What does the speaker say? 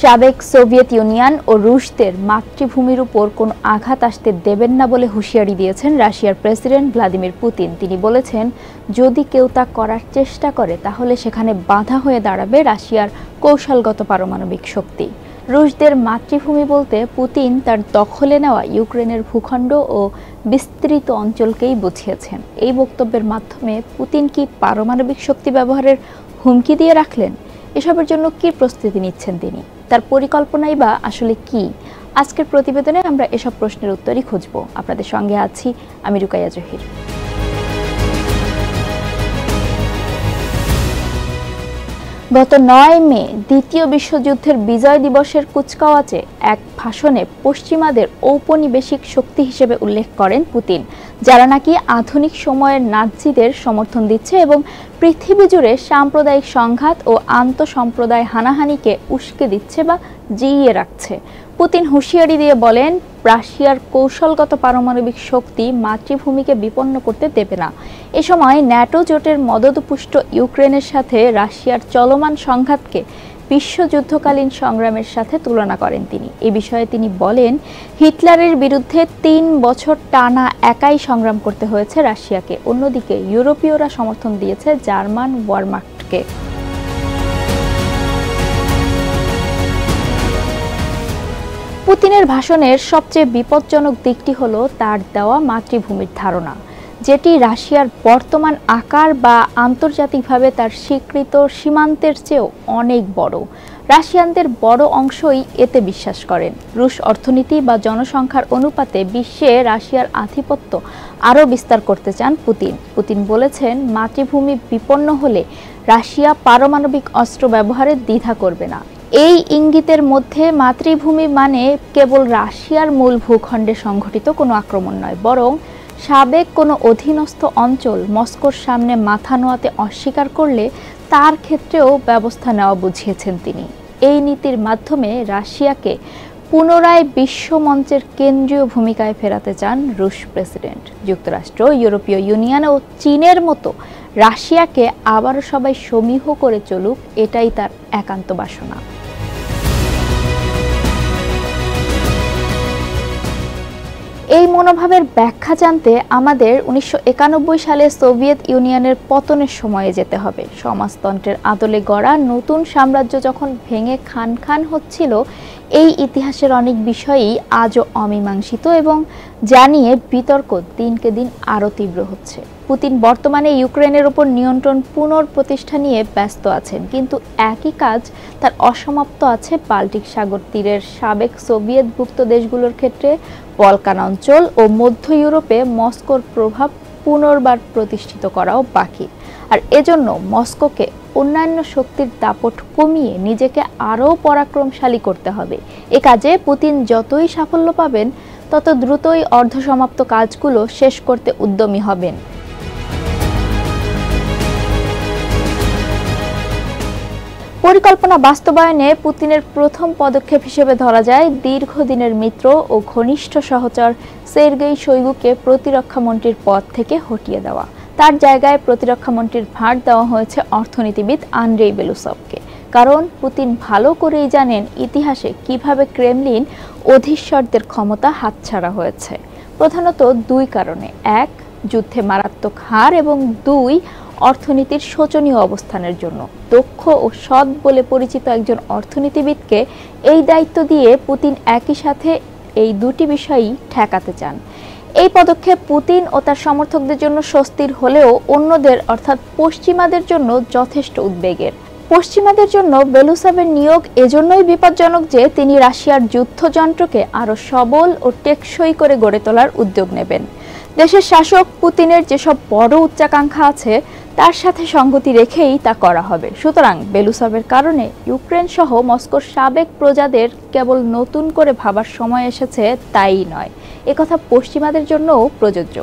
সাবেক Soviet union ও রুশদের মাতৃভূমির উপর কোনো আঘাত আসতে দেবেন না বলে হুঁশিয়ারি দিয়েছেন রাশিয়ার প্রেসিডেন্ট ভ্লাদিমির পুতিন। তিনি বলেছেন, যদি কেউ তা করার চেষ্টা করে তাহলে সেখানে বাধা হয়ে দাঁড়াবে রাশিয়ার কৌশলগত পারমাণবিক শক্তি। রুশদের মাতৃভূমি বলতে পুতিন তার দখলে নেওয়া ইউক্রেনের ভূখণ্ড ও বিস্তৃত অঞ্চলকেই বুঝিয়েছেন। এই বক্তব্যের মাধ্যমে পুতিন কি পারমাণবিক শক্তি ব্যবহারের হুমকি দিয়ে রাখলেন? এসবের জন্য কি প্রস্তুতি নিচ্ছেন তিনি? তার পরিকল্পনাই বা আসলে কি? আজকের প্রতিবেদনে আমরা এসব প্রশ্নের উত্তরই খুঁজব। আপনাদের সঙ্গে আছি আমি রুকাইয়া জহির। গত ৯ মে দ্বিতীয় বিশ্বযুদ্ধের বিজয় দিবসের কুচকাওয়াজে এক ভাষণে পশ্চিমাদের ঔপনিবেশিক শক্তি হিসেবে উল্লেখ করেন পুতিন, যারা নাকি আধুনিক সময়ের নাৎসিদের সমর্থন দিচ্ছে এবং পৃথিবী জুড়ে সাম্প্রদায়িক সংঘাত ও আন্তঃসম্প্রদায় হানাহানিকে উস্কে দিচ্ছে বা জিইয়ে রাখছে। পুতিন হুঁশিয়ারি দিয়ে বলেন, রাশিয়ার কৌশলগত পারমাণবিক শক্তি মাতৃভূমিকে বিপন্ন করতে দেবে না। এ সময় ন্যাটো জোটের মদতপুষ্ট ইউক্রেনের সাথে রাশিয়ার চলমান সংঘাতকে বিশ্বযুদ্ধকালীন সংগ্রামের সাথে তুলনা করেন তিনি। এ বিষয়ে তিনি বলেন, হিটলারের বিরুদ্ধে ৩ বছর টানা একাই সংগ্রাম করতে হয়েছে রাশিয়াকে। অন্যদিকে ইউরোপীয়রা সমর্থন দিয়েছে জার্মান ওয়ারমাক্টকে। পুতিনের ভাষণের সবচেয়ে বিপজ্জনক দিকটি হলো তার দেওয়া মাতৃভূমির ধারণা, যেটি রাশিয়ার বর্তমান আকার বা আন্তর্জাতিকভাবে তার স্বীকৃত সীমান্তের চেয়েও অনেক বড়। রাশিয়ানদের বড় অংশই এতে বিশ্বাস করেন। রুশ অর্থনীতি বা জনসংখ্যার অনুপাতে বিশ্বে রাশিয়ার আধিপত্য আরও বিস্তার করতে চান পুতিন। পুতিন বলেছেন, মাতৃভূমি বিপন্ন হলে রাশিয়া পারমাণবিক অস্ত্র ব্যবহারে দ্বিধা করবে না। এই ইঙ্গিতের মধ্যে মাতৃভূমি মানে কেবল রাশিয়ার মূল ভূখণ্ডে সংঘটিত কোনো আক্রমণ নয়, বরং সাবেক কোনো অধীনস্থ অঞ্চল মস্কোর সামনে মাথা নোয়াতে অস্বীকার করলে তার ক্ষেত্রেও ব্যবস্থা নেওয়া বুঝিয়েছেন তিনি। এই নীতির মাধ্যমে রাশিয়াকে পুনরায় বিশ্বমঞ্চের কেন্দ্রীয় ভূমিকায় ফেরাতে চান রুশ প্রেসিডেন্ট। যুক্তরাষ্ট্র, ইউরোপীয় ইউনিয়ন ও চীনের মতো রাশিয়াকে আবারও সবাই সমীহ করে চলুক, এটাই তার একান্ত বাসনা। এই মনোভাবের ব্যাখ্যা জানতে আমাদের ১৯৯১ সালে সোভিয়েত ইউনিয়নের পতনের সময়ে যেতে হবে। সমাজতন্ত্রের আদলে গড়া নতুন সাম্রাজ্য যখন ভেঙে খান খান হচ্ছিল, এই ইতিহাসের অনেক বিষয়ই আজও অমীমাংসিত এবং জানিয়ে বিতর্ক দিনকে দিন আরও তীব্র হচ্ছে। পুতিন বর্তমানে ইউক্রেনের ওপর নিয়ন্ত্রণ পুনঃপ্রতিষ্ঠা নিয়ে ব্যস্ত আছেন, কিন্তু একই কাজ তার অসমাপ্ত আছে বাল্টিক সাগর তীরের সাবেক সোভিয়েতভুক্ত দেশগুলোর ক্ষেত্রে। বলকান অঞ্চল ও মধ্য ইউরোপে মস্কোর প্রভাব পুনর্বার প্রতিষ্ঠিত করাও বাকি। আর এজন্য মস্কোকে অন্যান্য শক্তির দাপট কমিয়ে নিজেকে আরও পরাক্রমশালী করতে হবে। এ কাজে পুতিন যতই সাফল্য পাবেন, তত দ্রুতই অর্ধসমাপ্ত কাজগুলো শেষ করতে উদ্যমী হবেন। পরিকল্পনা বাস্তবায়নে পুতিনের প্রথম পদক্ষেপ হিসেবে ধরা যায় দীর্ঘদিনের মিত্র ও ঘনিষ্ঠ সহচর সের্গেই শোইগুকে প্রতিরক্ষামন্ত্রীর পদ থেকে হটিয়ে দেওয়া। তার জায়গায় প্রতিরক্ষামন্ত্রীর ভার দেওয়া হয়েছে অর্থনীতিবিদ আন্দ্রেই বেলুসভকে। কারণ পুতিন ভালো করেই জানেন ইতিহাসে কিভাবে ক্রেমলিন অধীশ্বরদের ক্ষমতা হাতছাড়া হয়েছে। প্রধানত ২ কারণে: ১, যুদ্ধে মারাত্মক হার, এবং ২, অর্থনীতির শোচনীয় অবস্থানের জন্য। দক্ষ ও সৎ বলে পরিচিত একজন অর্থনীতিবিদকে এই দায়িত্ব দিয়ে পুতিন একই সাথে এই দুটি বিষয়ই ঠেকাতে চান। এই পদক্ষেপ পুতিন ও তার সমর্থকদের জন্য স্বস্তির হলেও অন্যদের অর্থাৎ পশ্চিমাদের জন্য যথেষ্ট উদ্বেগের। পশ্চিমাদের জন্য বেলুসভের নিয়োগ এজন্যই বিপজ্জনক যে তিনি রাশিয়ার যুদ্ধযন্ত্রকে আরও সবল ও টেকসই করে গড়ে তোলার উদ্যোগ নেবেন। দেশের শাসক পুতিনের যেসব বড় উচ্চাকাঙ্ক্ষা আছে, তার সাথে সঙ্গতি রেখেই তা করা হবে। সুতরাং বেলুসভের কারণে ইউক্রেন সহ মস্কোর সাবেক প্রজাদের কেবল নতুন করে ভাবার সময় এসেছে তাই নয়, একথা পশ্চিমাদের জন্যও প্রযোজ্য।